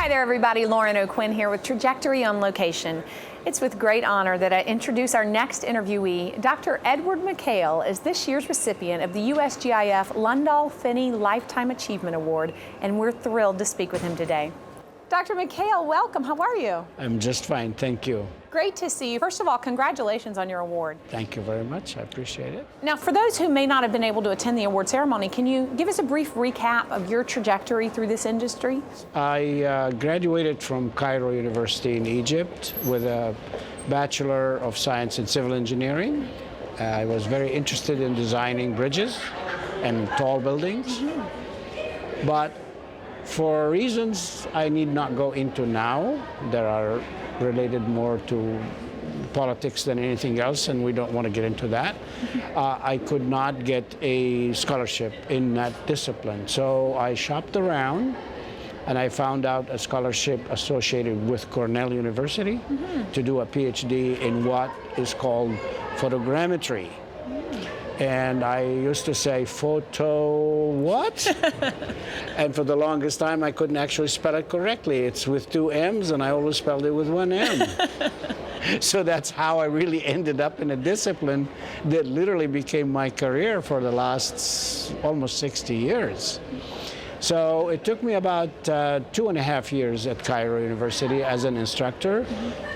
Hi there, everybody. Lauren O'Quinn here with Trajectory on Location. It's with great honor that I introduce our next interviewee. Dr. Edward Mikhail is this year's recipient of the USGIF Lundahl-Finnie Lifetime Achievement Award, and we're thrilled to speak with him today. Dr. Mikhail, welcome. How are you? I'm just fine, thank you. Great to see you. First of all, congratulations on your award. Thank you very much, I appreciate it. Now, for those who may not have been able to attend the award ceremony, can you give us a brief recap of your trajectory through this industry? I graduated from Cairo University in Egypt with a Bachelor of Science in Civil Engineering. I was very interested in designing bridges and tall buildings, but for reasons I need not go into now, that are related more to politics than anything else, and we don't want to get into that. I could not get a scholarship in that discipline. So I shopped around and I found out a scholarship associated with Cornell University to do a PhD in what is called photogrammetry. And I used to say, photo what? And for the longest time, I couldn't actually spell it correctly. It's with two M's, and I always spelled it with one M. So that's how I really ended up in a discipline that literally became my career for the last almost 60 years. So it took me about 2.5 years at Cairo University as an instructor.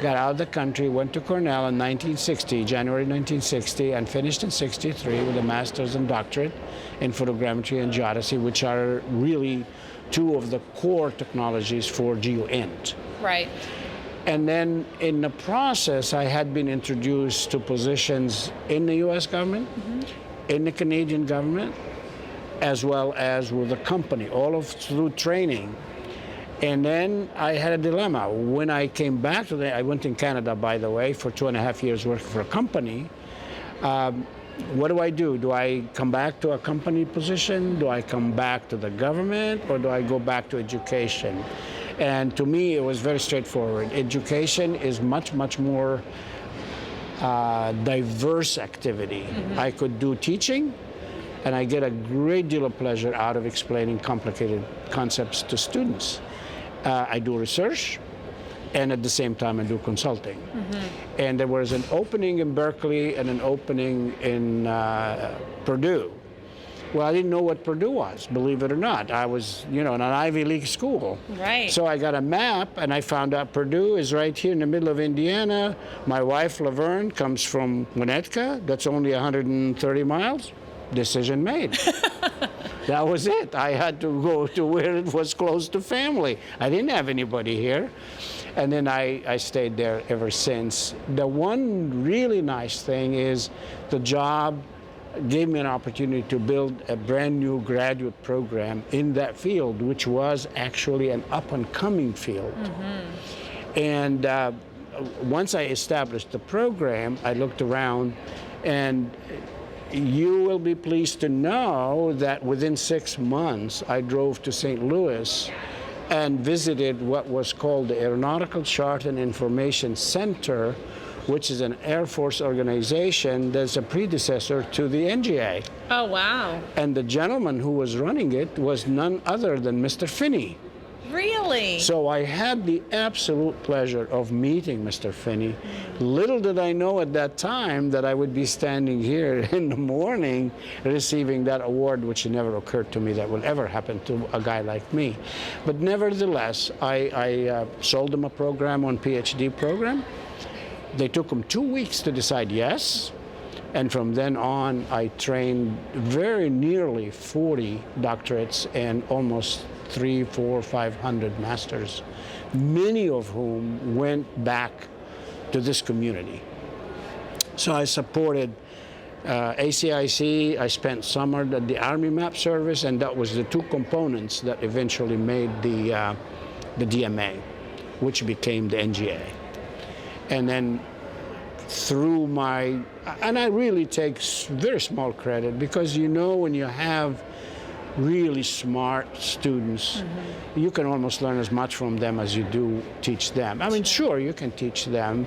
Got out of the country, went to Cornell in 1960, January 1960, and finished in 63 with a master's and doctorate in photogrammetry and geodesy, which are really two of the core technologies for GEOINT. Right. And then in the process, I had been introduced to positions in the US government, in the Canadian government, as well as with a company, through training. And then I had a dilemma. When I came back to I went in Canada, by the way, for 2.5 years working for a company. What do I do? Do I come back to a company position? Do I come back to the government? Or do I go back to education? And to me, it was very straightforward. Education is much, much more diverse activity. I could do teaching, and I get a great deal of pleasure out of explaining complicated concepts to students. I do research, and at the same time I do consulting. And there was an opening in Berkeley and an opening in Purdue. Well, I didn't know what Purdue was, believe it or not. I was, in an Ivy League school. Right. So I got a map, and I found out Purdue is right here in the middle of Indiana. My wife, Laverne, comes from Winnetka. That's only 130 miles. Decision made. That was it. I had to go to where it was close to family. I didn't have anybody here. And then I stayed there ever since. The one really nice thing is the job gave me an opportunity to build a brand new graduate program in that field, which was actually an up-and-coming field. And once I established the program, I looked around, and you will be pleased to know that within 6 months, I drove to St. Louis and visited what was called the Aeronautical Chart and Information Center, which is an Air Force organization that's a predecessor to the NGA. Oh, wow. And the gentleman who was running it was none other than Mr. Finnie. Really? So I had the absolute pleasure of meeting Mr. Finnie. Little did I know at that time that I would be standing here in the morning receiving that award, which never occurred to me that would ever happen to a guy like me. But nevertheless, I sold him a program on PhD program. They took them 2 weeks to decide yes. And from then on, I trained very nearly 40 doctorates and almost 300, 400, 500 masters, many of whom went back to this community. So I supported ACIC. I spent summer at the Army Map Service, and that was the two components that eventually made the DMA, which became the NGA. And then through and I really take very small credit, because when you have really smart students, you can almost learn as much from them as you do teach them. I mean, sure, you can teach them,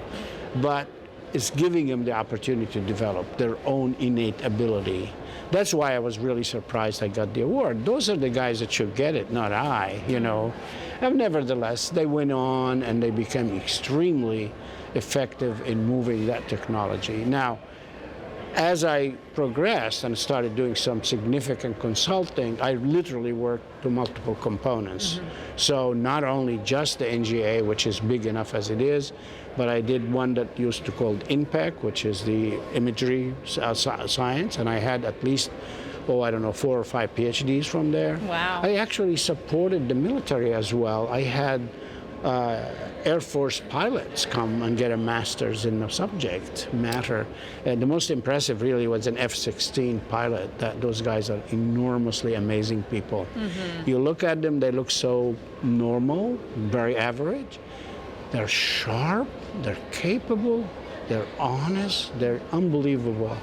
but is giving them the opportunity to develop their own innate ability. That's why I was really surprised I got the award. Those are the guys that should get it, not I, you know. And nevertheless, they went on and they became extremely effective in moving that technology. Now, as I progressed and started doing some significant consulting, I literally worked to multiple components. So not only just the NGA, which is big enough as it is, but I did one that used to called INPEC, which is the imagery science, and I had at least, 4 or 5 PhDs from there. Wow. I actually supported the military as well. I had Air Force pilots come and get a master's in the subject matter. And the most impressive really was an F-16 pilot. Those guys are enormously amazing people. You look at them, they look so normal, very average. They're sharp, they're capable, they're honest, they're unbelievable.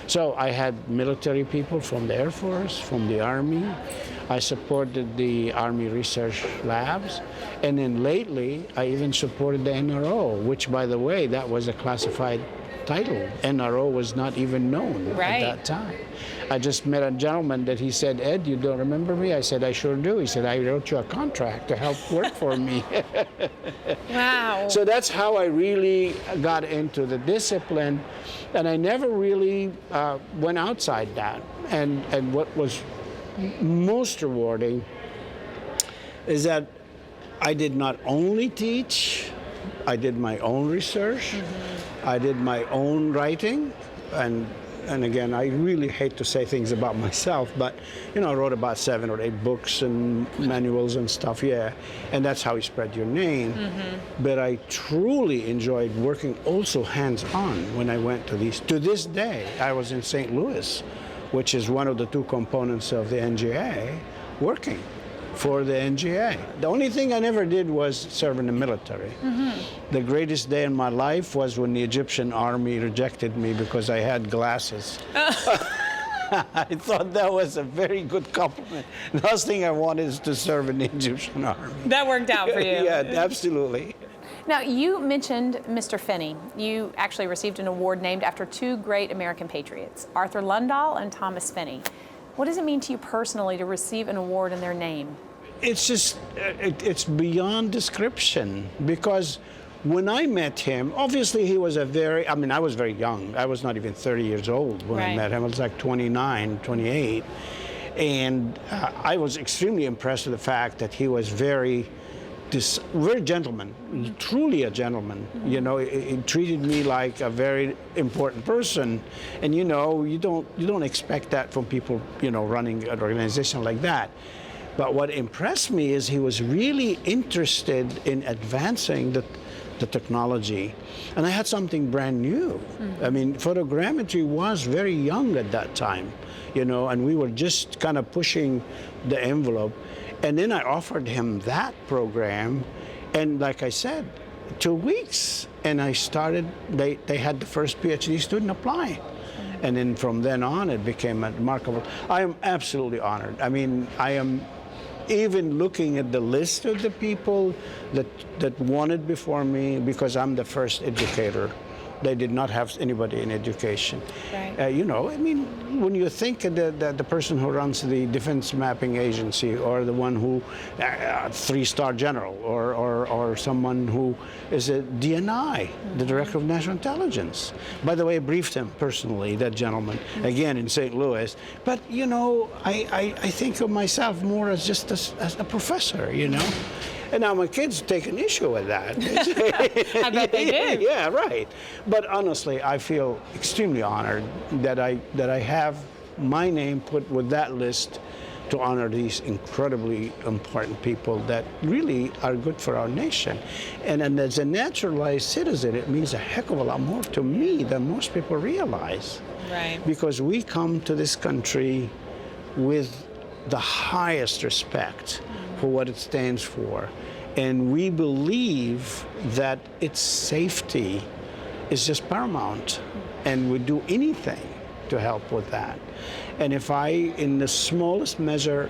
So I had military people from the Air Force, from the Army. I supported the Army research labs. And then lately, I even supported the NRO, which, by the way, that was a classified title. NRO was not even known at that time. I just met a gentleman that he said, Ed, you don't remember me? I said, I sure do. He said, I wrote you a contract to help work for me. Wow. So that's how I really got into the discipline. And I never really went outside that. And what was most rewarding is that I did not only teach, I did my own research, I did my own writing, and again, I really hate to say things about myself, but you know, I wrote about 7 or 8 books and manuals and stuff, and that's how you spread your name. But I truly enjoyed working also hands-on when I went to these. To this day, I was in St. Louis, which is one of the 2 components of the NGA, working for the NGA. The only thing I never did was serve in the military. The greatest day in my life was when the Egyptian army rejected me because I had glasses. I thought that was a very good compliment. The last thing I wanted is to serve in the Egyptian army. That worked out for you. Yeah, absolutely. Now, you mentioned Mr. Finnie. You actually received an award named after 2 great American patriots, Arthur Lundahl and Thomas Finnie. What does it mean to you personally to receive an award in their name? It's just, it's beyond description, because when I met him, obviously he was I was very young. I was not even 30 years old when I met him. I was like 29, 28. And I was extremely impressed with the fact that he was very gentleman, truly a gentleman. You know, he treated me like a very important person, and you know, you don't expect that from people, you know, running an organization like that. But what impressed me is he was really interested in advancing the technology, and I had something brand new. I mean, photogrammetry was very young at that time, you know, and we were just kind of pushing the envelope. And then I offered him that program, and like I said, 2 weeks, and I started, they had the first PhD student apply. And then from then on, it became remarkable. I am absolutely honored. I mean, I am even looking at the list of the people that won it before me, because I'm the first educator. They did not have anybody in education. You know, I mean, when you think of the person who runs the Defense Mapping Agency, or the one who, 3-star general, or someone who is a DNI, the Director of National Intelligence. By the way, I briefed him personally, that gentleman, again in St. Louis. But, you know, I think of myself more as just as a professor, you know. And now my kids take an issue with that. I bet they do. Yeah, right. But honestly, I feel extremely honored that I have my name put with that list to honor these incredibly important people that really are good for our nation. And as a naturalized citizen, it means a heck of a lot more to me than most people realize. Right. Because we come to this country with the highest respect for what it stands for. And we believe that its safety is just paramount, and we do anything to help with that. And if I, in the smallest measure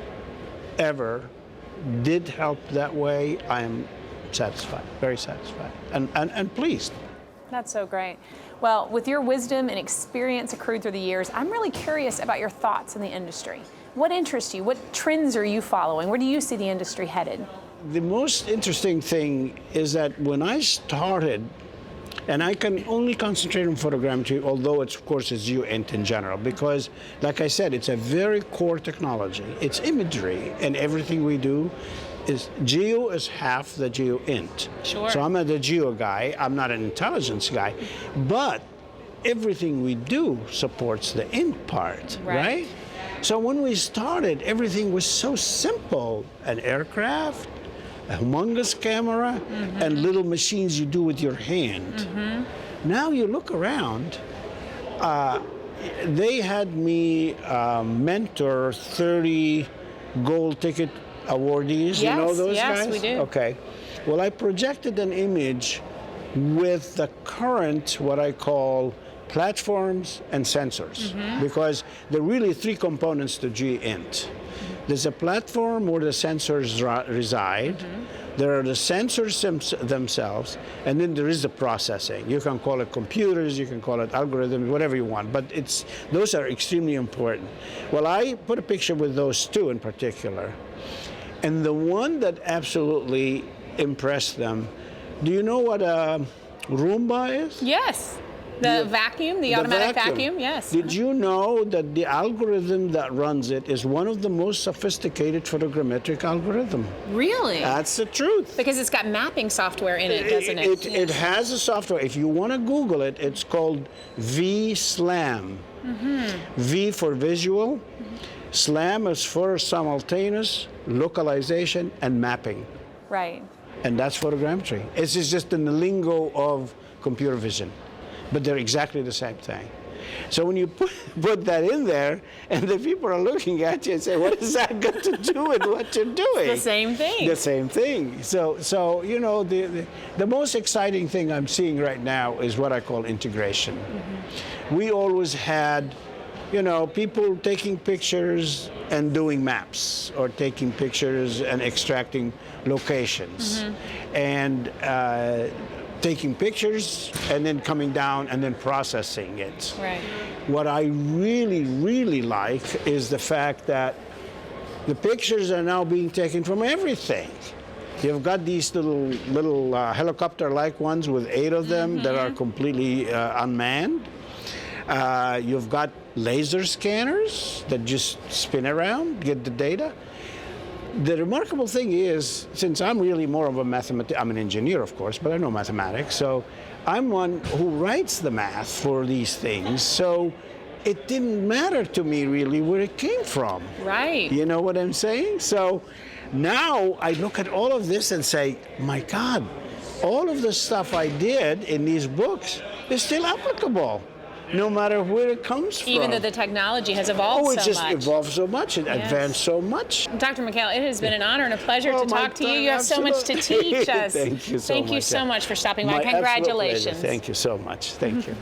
ever, did help that way, I am satisfied, very satisfied, and pleased. That's so great. Well, with your wisdom and experience accrued through the years, I'm really curious about your thoughts in the industry. What interests you? What trends are you following? Where do you see the industry headed? The most interesting thing is that when I started, and I can only concentrate on photogrammetry, although it's, of course, it's GEOINT in general, because, like I said, it's a very core technology. It's imagery, and everything we do is geo is half the GEOINT. Sure. So I'm the geo guy. I'm not an intelligence guy, but everything we do supports the int part, right? So when we started, everything was so simple: an aircraft, a humongous camera, and little machines you do with your hand. Now you look around, they had me mentor 30 gold ticket awardees. Yes, You know those yes, guys? we do. Okay. Well, I projected an image with the current, what I call, platforms and sensors, because there are really three components to GEOINT. There's a platform where the sensors reside. There are the sensors themselves, and then there is the processing. You can call it computers, you can call it algorithms, whatever you want, but those are extremely important. Well, I put a picture with those two in particular, and the one that absolutely impressed them, do you know what a Roomba is? Yes. The vacuum, the automatic vacuum, yes. Did you know that the algorithm that runs it is one of the most sophisticated photogrammetric algorithm? Really? That's the truth. Because it's got mapping software in it, doesn't it? It has a software. If you want to Google it, it's called VSLAM. V for visual, SLAM is for simultaneous localization and mapping. Right. And that's photogrammetry. It's just in the lingo of computer vision, but they're exactly the same thing. So when you put that in there, and the people are looking at you and say, what has that got to do with what you're doing? It's the same thing. The same thing. So you know, the most exciting thing I'm seeing right now is what I call integration. We always had, you know, people taking pictures and doing maps, or taking pictures and extracting locations, and taking pictures and then coming down and then processing it. Right. What I really, really like is the fact that the pictures are now being taken from everything. You've got these little helicopter-like ones with 8 of them that are completely unmanned. You've got laser scanners that just spin around, get the data. The remarkable thing is, since I'm really more of a mathematician, I'm an engineer, of course, but I know mathematics, so I'm one who writes the math for these things, so it didn't matter to me really where it came from. Right. You know what I'm saying? So now I look at all of this and say, my God, all of the stuff I did in these books is still applicable, no matter where it comes from. Even though the technology has evolved so much. Oh, it just evolved so much. It advanced so much. Dr. Mikhail, it has been an honor and a pleasure to talk to you. You have so much to teach us. Thank you so much. Thank you so much for stopping by. My absolute Congratulations. pleasure. Thank you so much. Thank you.